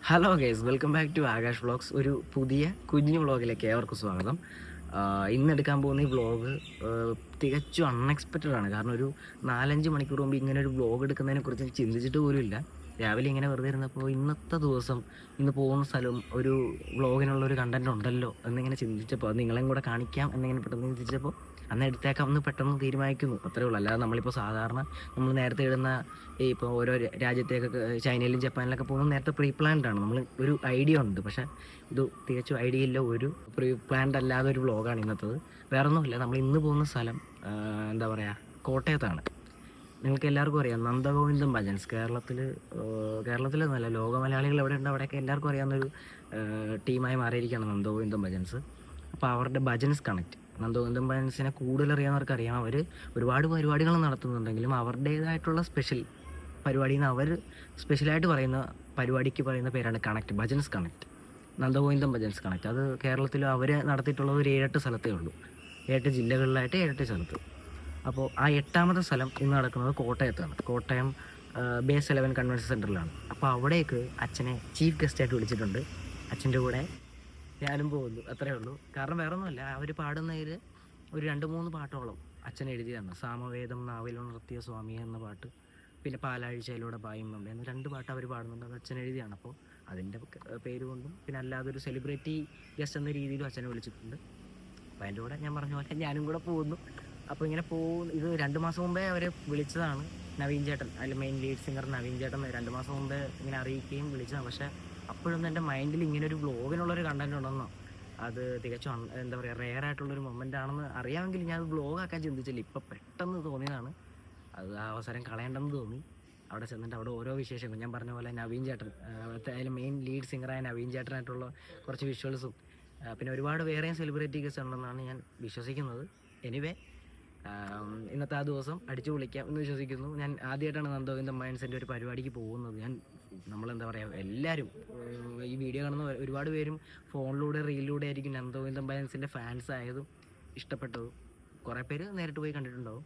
Hello guys, welcome back to Akash vlogs. ഒരു പുതിയ കുഞ്ഞു വ്ളോഗിലേക്ക് ഏവർക്കും സ്വാഗതം. ഇന്ന് എടുക്കാൻ പോകുന്ന ഈ വ്ളോഗ് തികച്ചും അൺഎക്സ്പെക്റ്റഡ് ആണ്. കാരണം ഒരു 4-5 മണിക്കൂർ മുമ്പ് ഇങ്ങനെ ഒരു വ്ളോഗ് എടുക്കുന്നതിനെ കുറിച്ച് ചിന്തിച്ചിട്ട് പോലും ഇല്ല. രാവിലെ ഇങ്ങനെ വെറുതെ ഇരുന്നപ്പോൾ ഇന്നത്തെ ദിവസം ഇന്ന് പോകുന്ന സ്ഥലം ഒരു വ്ളോഗിനുള്ളൊരു കണ്ടൻറ് ഉണ്ടല്ലോ എന്നിങ്ങനെ ചിന്തിച്ചപ്പോൾ അത് നിങ്ങളെയും കൂടെ കാണിക്കാം എന്നിങ്ങനെ പെട്ടെന്ന് ചിന്തിച്ചപ്പോൾ അന്ന് എടുത്തേക്കാം എന്ന് പെട്ടെന്ന് തീരുമാനിക്കുന്നു. അത്രേ ഉള്ളൂ. അല്ലാതെ നമ്മളിപ്പോൾ സാധാരണ നമ്മൾ നേരത്തെ ഇടുന്ന ഇപ്പോൾ ഓരോ രാജ്യത്തേക്കൊക്കെ ചൈനയിലും ജപ്പാനിലൊക്കെ പോകുമ്പോൾ നേരത്തെ പ്രീ പ്ലാൻഡ് ആണ്. നമ്മൾ ഒരു ഐഡിയ ഉണ്ട്, പക്ഷേ ഇത് തികച്ചും ഐഡിയ ഇല്ല. ഒരു പ്രീ പ്ലാൻഡ് അല്ലാതെ ഒരു വ്ളോഗാണ് ഇന്നത്തത്. വേറൊന്നുമില്ല, നമ്മൾ ഇന്ന് പോകുന്ന സ്ഥലം എന്താ പറയുക, കോട്ടയത്താണ്. നിങ്ങൾക്ക് എല്ലാവർക്കും അറിയാം നന്ദഗോവിന്ദം ഭജൻസ്. കേരളത്തിലെന്നല്ല, ലോക മലയാളികൾ എവിടെ ഉണ്ട് അവിടെയൊക്കെ എല്ലാവർക്കും അറിയാവുന്നൊരു ടീമായി മാറിയിരിക്കുകയാണ് നന്ദഗോവിന്ദം ഭജൻസ്. അപ്പോൾ അവരുടെ ഭജൻസ് കണക്ട്, നന്ദഗോവിന്ദം ഭജൻസിനെ കൂടുതൽ അറിയാവുന്നവർക്ക് അറിയാം. അവർ ഒരുപാട് പരിപാടികൾ നടത്തുന്നുണ്ടെങ്കിലും അവരുടേതായിട്ടുള്ള സ്പെഷ്യൽ പരിപാടിയിൽ അവർ സ്പെഷ്യലായിട്ട് പറയുന്ന പരിപാടിക്ക് പറയുന്ന പേരാണ് connect, bhajans connect, Nandagovindam bhajans connect. അത് കേരളത്തിൽ അവർ നടത്തിയിട്ടുള്ളത് ഒരു 7-8 സ്ഥലത്തേ ഉള്ളൂ. 7 ജില്ലകളിലായിട്ട് 7-8 സ്ഥലത്ത്. അപ്പോൾ ആ 8ാമത്തെ സ്ഥലം ഇന്ന് നടക്കുന്നത് കോട്ടയത്താണ്. കോട്ടയം ബേസ് 11 കൺവെൻഷൻ സെൻറ്ററിലാണ്. അപ്പോൾ അവിടേക്ക് അച്ഛനെ ചീഫ് ഗസ്റ്റായിട്ട് വിളിച്ചിട്ടുണ്ട്. അച്ഛൻ്റെ കൂടെ ഞാനും പോകുന്നു, അത്രയേ ഉള്ളൂ. കാരണം വേറെ ഒന്നുമല്ല, അവർ പാടുന്നതിൽ ഒരു 2-3 പാട്ടോളം അച്ഛൻ എഴുതിയതാണ്. സാമവേദം നാവിലുണർത്തിയ സ്വാമി എന്ന പാട്ട്, പിന്നെ പാലാഴ്ചയിലൂടെ പായും നമ്മെ എന്ന 2 പാട്ട് അവർ പാടുന്നുണ്ട്. അത് അച്ഛൻ എഴുതിയാണ്. അപ്പോൾ അതിൻ്റെ പേര് കൊണ്ടും പിന്നെ അല്ലാതെ ഒരു സെലിബ്രിറ്റി ഗസ്റ്റ് എന്ന രീതിയിലും അച്ഛനെ വിളിച്ചിട്ടുണ്ട്. അപ്പോൾ അതിൻ്റെ കൂടെ ഞാൻ പറഞ്ഞ പോലെ ഞാനും കൂടെ പോകുന്നു. അപ്പോൾ ഇങ്ങനെ ഇത് 2 മാസം മുമ്പേ അവരെ വിളിച്ചതാണ്. നവീൻ ചേട്ടൻ, അതിൽ മെയിൻ ലീഡ് സിംഗർ നവീൻ ചേട്ടൻ 2 മാസം മുമ്പേ ഇങ്ങനെ അറിയിക്കുകയും വിളിച്ചതാണ്. പക്ഷേ അപ്പോഴൊന്നും എൻ്റെ മൈൻഡിൽ ഇങ്ങനെ ഒരു വ്ളോഗിനുള്ളൊരു കണ്ടൻറ് ഉണ്ടെന്നോ, അത് തികച്ചും എന്താ പറയുക, റെയർ ആയിട്ടുള്ളൊരു മൊമെൻ്റ് ആണെന്ന് അറിയാമെങ്കിൽ ഞാൻ അത് വ്ളോഗാക്കാൻ ചിന്തിച്ചില്ല. ഇപ്പോൾ പെട്ടെന്ന് തോന്നിയതാണ്. അത് ആ അവസരം കളയേണ്ടെന്ന് തോന്നി. അവിടെ ചെന്നിട്ട് അവിടെ ഓരോ വിശേഷങ്ങൾ ഞാൻ പറഞ്ഞ പോലെ നവീൻ ചേട്ടൻ, അതിൽ മെയിൻ ലീഡ് സിംഗറായ നവീൻ ചേട്ടനായിട്ടുള്ള കുറച്ച് വിഷ്വൽസും പിന്നെ ഒരുപാട് വേറെയും സെലിബ്രിറ്റി ഗസ്റ്റ് ഉണ്ടെന്നാണ് ഞാൻ വിശ്വസിക്കുന്നത്. എനിവേ, ഇന്നത്തെ ആ ദിവസം അടിച്ചു പൊളിക്കാം എന്ന് വിശ്വസിക്കുന്നു. ഞാൻ ആദ്യമായിട്ടാണ് നന്ദഗോവിന്ദം മൈൻസിൻ്റെ ഒരു പരിപാടിക്ക് പോകുന്നത്. നമ്മളെന്താ പറയുക, എല്ലാവരും ഈ വീഡിയോ കാണുന്ന ഒരുപാട് പേരും ഫോണിലൂടെ റീലിലൂടെ ആയിരിക്കും നന്ദഗോവിന്ദം മൈൻസിൻ്റെ ഫാൻസ് ആയതും ഇഷ്ടപ്പെട്ടതും. കുറേ പേര് നേരിട്ട് പോയി കണ്ടിട്ടുണ്ടാവും.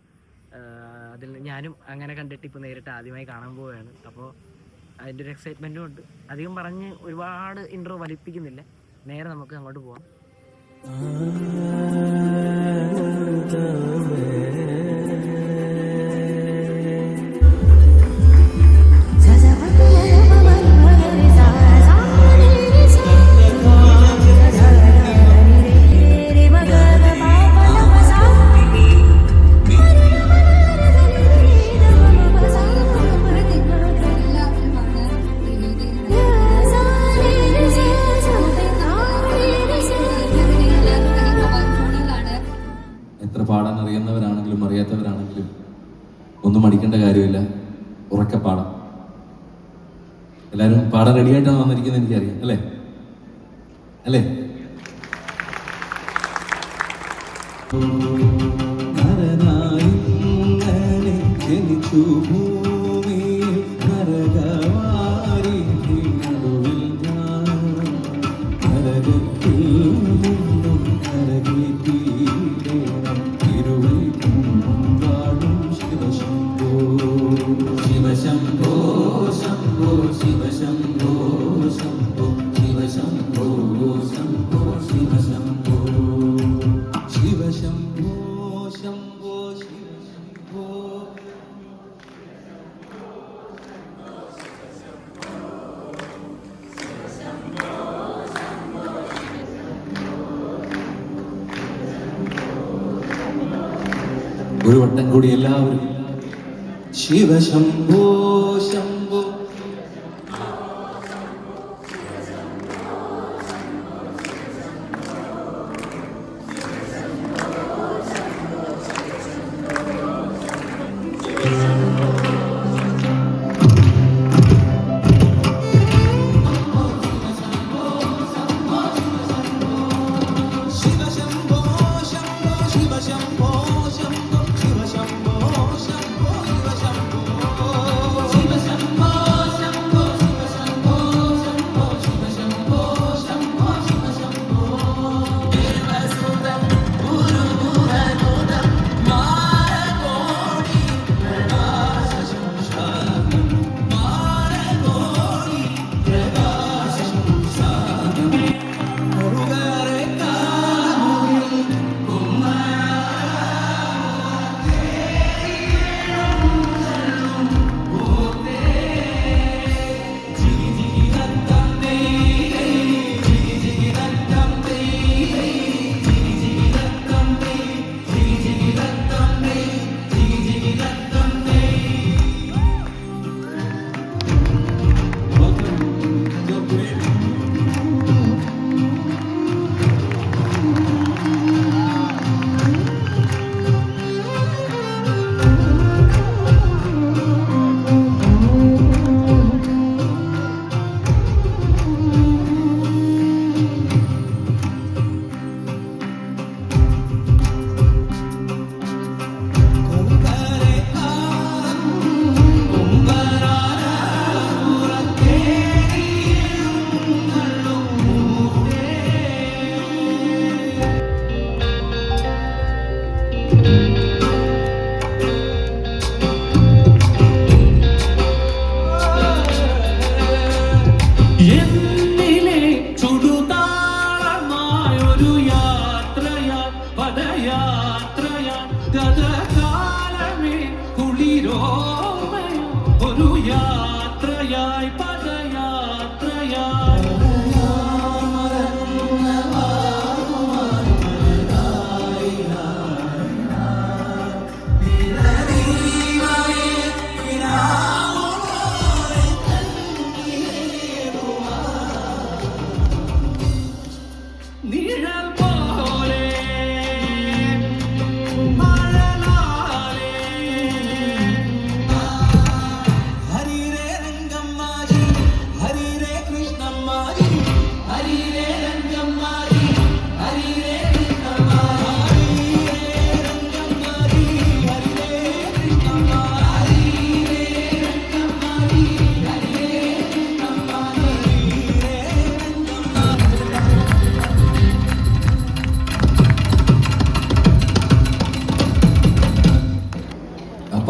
അതിൽ ഞാനും അങ്ങനെ കണ്ടിട്ട് ഇപ്പോൾ നേരിട്ട് ആദ്യമായി കാണാൻ പോവുകയാണ്. അപ്പോൾ അതിൻ്റെ ഒരു എക്സൈറ്റ്മെൻറ്റും ഉണ്ട്. അധികം പറഞ്ഞ് ഒരുപാട് ഇൻട്രോ വലിപ്പിക്കുന്നില്ല, നേരെ നമുക്ക് അങ്ങോട്ട് പോവാം. പാടാൻ അറിയുന്നവരാണെങ്കിലും അറിയാത്തവരാണെങ്കിലും ഒന്നും മടിക്കേണ്ട കാര്യമില്ല, ഉറക്കെ പാടാം. എല്ലാവരും പാടാൻ റെഡിയായിട്ടാണ് വന്നിരിക്കുന്നത്, എനിക്കറിയാം. അല്ലേ അല്ലേ? ജനിച്ചു ഭൂമിയിൽ നരകവാരി നടുവിൽ ഞാൻ നരകത്തിൽ നിന്നും നരകീടേണം തിരുവൈകുണ്ഠം ശിവശംഭോ ശിവശംഭോ ശംഭോ ശിവശംഭോ ശംഭോ ശിവശംഭോ ശംഭോ ശിവശംഭോ ശിവശംഭോ ശംഭോ ശിവശംഭോ. ഒരു വട്ടം കൂടി എല്ലാവരും ശിവശംഭോ ശംഭോ. ശിവശംഭോ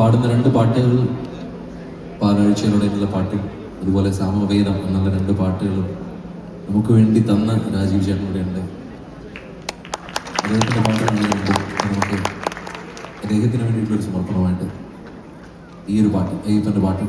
പാടുന്ന 2 പാട്ടുകൾ പാലാഴ്ചയിലൂടെ എന്നുള്ള പാട്ടും അതുപോലെ സാമവേദം എന്നുള്ള 2 പാട്ടുകളും നമുക്ക് വേണ്ടി തന്ന രാജീവ് ചേട്ടനോടെ ഉണ്ട്. അദ്ദേഹത്തിൻ്റെ പാട്ടുകളുണ്ട്. നമുക്ക് അദ്ദേഹത്തിന് വേണ്ടിയിട്ടുള്ളൊരു സമർപ്പണമായിട്ട് ഈ ഒരു പാട്ട്, അയ്യപ്പൻ്റെ പാട്ട്.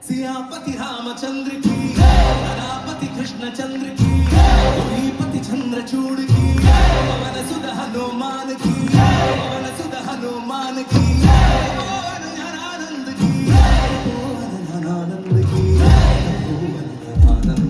सियापति रामचंद्र की, रापति कृष्ण चंद्र की, पति चंद्रचूड़ की, पवन सुत हनुमान की, पवन सुत हनुमान की, पवन ज्ञानानंद की, पवन ज्ञानानंद की, पवन ज्ञानानंद।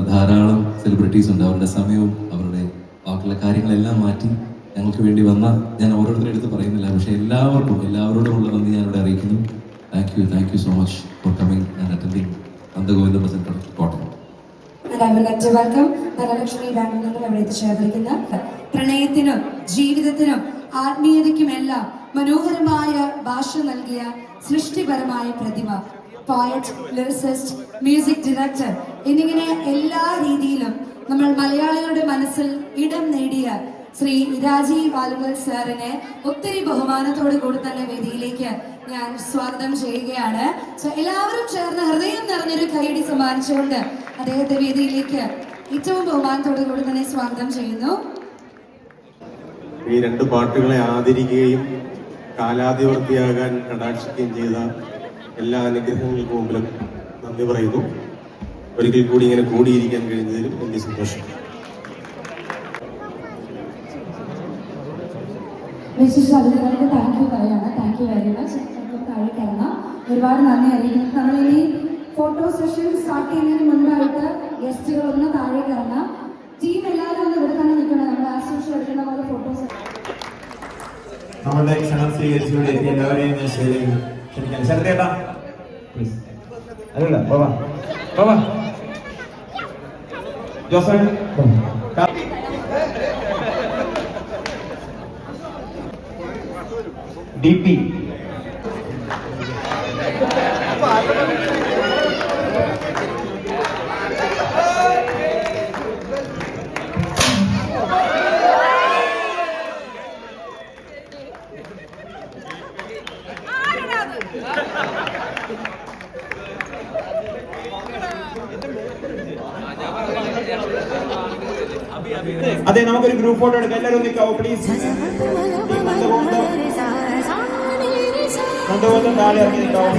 ധാരാളം സെലിബ്രിറ്റീസ് ഉണ്ട്. അവരുടെ സമയവും അവരുടെ ബാക്കിയുള്ള കാര്യങ്ങളെല്ലാം മാറ്റി ഞങ്ങൾക്ക് വേണ്ടി വന്ന, ഞാൻ ഓരോരുത്തരുടെ അടുത്ത് പറയുന്നില്ല, പക്ഷേ എല്ലാവരോടുമുള്ള നന്ദി ഞാനിവിടെ അറിയിക്കുന്നു. Thank you so much for coming and attending Nandagovinda present Kottayam. Dhanalakshmi ബാങ്കിൽ നിന്നും ഇവിടെ എത്തിച്ചേർന്നിരിക്കുന്ന പ്രണയത്തിനും ജീവിതത്തിനും ആത്മീയതയ്ക്കുമെല്ലാം മനോഹരമായ ഭാഷ നൽകിയ സൃഷ്ടിപരമായ പ്രതിഭ, പോയറ്റ്, ലിറിസിസ്റ്റ്, മ്യൂസിക് ഡയറക്ടർ എന്നിങ്ങനെ എല്ലാ രീതിയിലും നമ്മൾ മലയാളികളുടെ മനസ്സിൽ ഇടം നേടിയ ശ്രീ രാജീവ് ആലുങ്കൽ സാറിനെ ഒത്തിരി ബഹുമാനത്തോടു കൂടി തന്നെ വേദിയിലേക്ക് ഞാൻ സ്വാഗതം ചെയ്യുകയാണ്. സോ എല്ലാവരും ചേർന്ന് ഹൃദയം നിറഞ്ഞൊരു കൈയടി സമ്മാനിച്ചുകൊണ്ട് അദ്ദേഹത്തെ വേദിയിലേക്ക് ഏറ്റവും ബഹുമാനത്തോടു കൂടി തന്നെ സ്വാഗതം ചെയ്യുന്നു. ഈ 2 പാട്ടുകളെ ആദരിക്കുകയും കാലാതിവർത്തിയാകാൻ കടാക്ഷിക്കുകയും ചെയ്ത എല്ലാ അനുഗ്രഹങ്ങൾക്ക് മുമ്പിലും നന്ദി പറയുന്നു. ഒരിക്കൽ കൂടി ഇങ്ങനെ കൂടിയിരിക്കാൻ കഴിഞ്ഞതിലും വലിയ സന്തോഷം. അതിഥികൾക്ക് താങ്ക് യു പറയാണ്. Thank you very much. താഴെ കയറണം. ഒരുപാട് നന്ദി അറിയിക്കുന്നു. നമ്മളിനി ഫോട്ടോ സെഷൻ സ്റ്റാർട്ട് ചെയ്യുന്നതിന് മുൻപായിട്ട് ഗസ്റ്റുകൾ ഒന്ന് താഴെ കയറണം. ടീം എല്ലാവരും ഒന്ന് ഇവിടെ തന്നെ നിൽക്കണം. നമ്മൾ ആസ് യൂഷ്വൽ എടുക്കുന്ന പോലെ ഫോട്ടോസ്. നമ്മളുടെ ക്ഷണം സ്വീകരിച്ചുകൊണ്ട് എത്തി എല്ലാവരെയും ഞാൻ ക്ഷണിക്കാം. ശരത്തേട്ടാ പ്ലീസ്. അല്ല ബാബാ ബാബാ ജോസഫ് DP അതെ, നമുക്കൊരു ഗ്രൂപ്പ് ഫോട്ടോ എടുക്കാം. എല്ലാവരും നിൽക്കാവോ പ്ലീസ്. നന്ദഗോന്ദം താഴെ ഇറങ്ങി നിൽക്കാവോ.